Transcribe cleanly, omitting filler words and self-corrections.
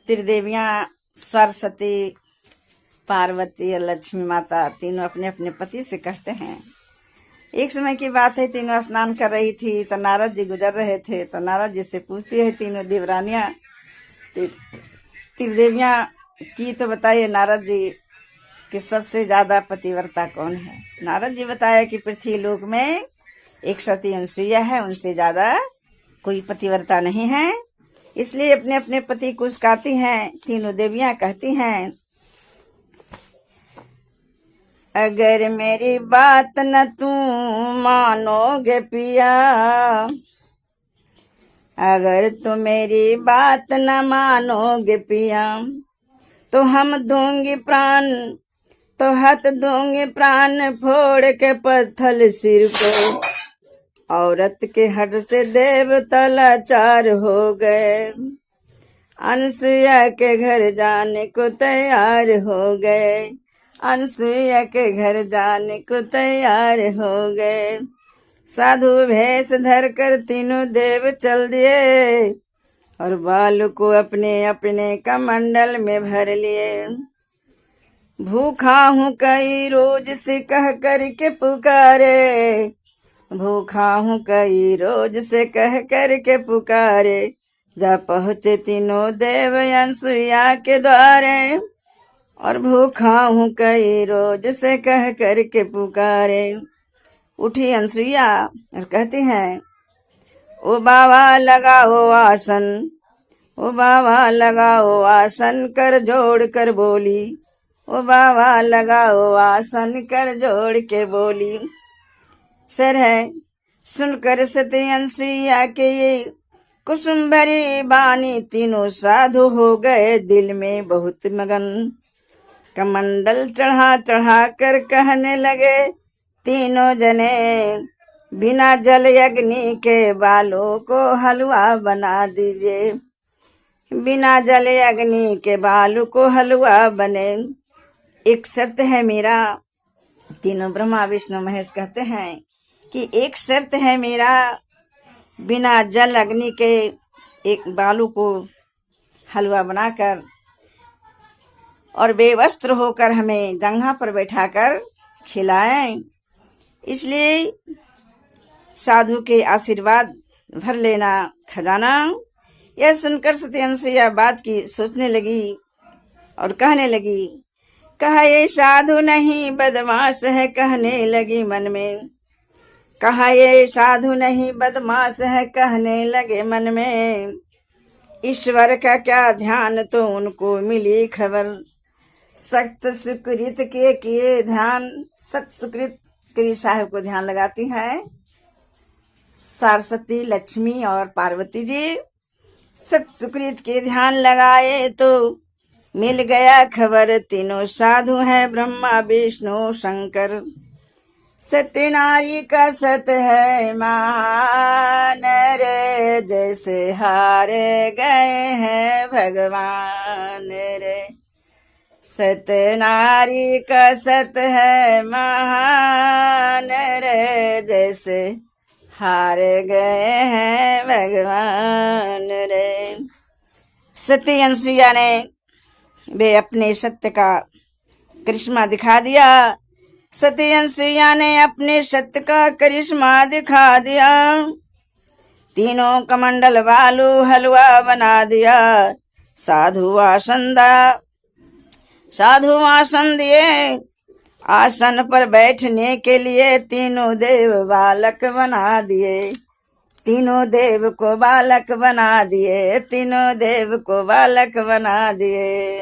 त्रिदेवियां सरस्वती, पार्वती और लक्ष्मी माता तीनों अपने अपने पति से कहते हैं। एक समय की बात है, तीनों स्नान कर रही थी तो नारद जी गुजर रहे थे। तो नारद जी से पूछती है तीनों देवरानियां, त्रिदेवियां की तो बताइए नारद जी कि सबसे ज्यादा पतिव्रता कौन है। नारद जी बताया कि पृथ्वी लोक में एक सती अनसुईया है, उनसे ज्यादा कोई पतिव्रता नहीं है। इसलिए अपने अपने पति को उसकाती हैं। तीनों देवियां कहती हैं, अगर मेरी बात न तुम मानोगे पिया, अगर तुम मेरी बात न मानोगे पिया, तो हम दूंगी प्राण, तो हथ दूंगी प्राण फोड़ के पत्थर सिर को। औरत के हट से देवता लाचार हो गए, अनसुईया के घर जाने को तैयार हो गए, अनसुईया के घर जाने को तैयार हो गए। साधु भेष धर कर तीनों देव चल दिए और बाल को अपने अपने कमंडल में भर लिए। भूखा हूँ कई रोज से कह कर के पुकारे, भूखा हूँ कई रोज से कह कर के पुकारे। जा पहुँचे तीनों देव अनसुईया के द्वारे, और भूखा हूँ कई रोज से कह कर के पुकारे। उठी अनसुईया और कहती हैं, ओ बाबा लगाओ आसन, ओ बाबा लगाओ आसन, कर जोड़ कर बोली, ओ बाबा लगाओ आसन, कर जोड़ के बोली। सर है सुनकर सती अनसुईया के ये कुसुम भरी बानी, तीनों साधु हो गए दिल में बहुत मगन। कमंडल चढ़ा चढ़ा कर कहने लगे तीनों जने, बिना जल अग्नि के बालों को हलवा बना दीजिए, बिना जल अग्नि के बालों को हलवा बने। एक शर्त है मेरा, तीनों ब्रह्मा विष्णु महेश कहते हैं कि एक शर्त है मेरा, बिना जल अग्नि के एक बालू को हलवा बनाकर और बेवस्त्र होकर हमें जंघा पर बैठाकर खिलाएं। इसलिए साधु के आशीर्वाद भर लेना खजाना। यह सुनकर सती अनसुईया बात की सोचने लगी और कहने लगी, कहा ये साधु नहीं बदमाश है, कहने लगी मन में, कहा ये साधु नहीं बदमाश है, कहने लगे मन में। ईश्वर का क्या ध्यान तो उनको मिली खबर, सख्त सुकृत के किए ध्यान। सत सुकृत के साहब को ध्यान लगाती हैं सरस्वती, लक्ष्मी और पार्वती जी। सत सुकृत के ध्यान लगाए तो मिल गया खबर, तीनों साधु हैं ब्रह्मा विष्णु शंकर। सत्य नारी का सत है महान रे, जैसे हारे गए हैं भगवान रे। सत्य नारी का सत है महान रे, जैसे हार गए हैं भगवान रे। सती अनसुईया ने वे अपने सत्य का करिश्मा दिखा दिया। सती अनसुईया ने अपने सत्य का करिश्मा दिखा दिया। तीनों कमंडल बालू हलवा बना दिया। साधु आसन दिए, आसन पर बैठने के लिए तीनों देव बालक बना दिए, तीनों देव को बालक बना दिए, तीनों देव को बालक बना दिए।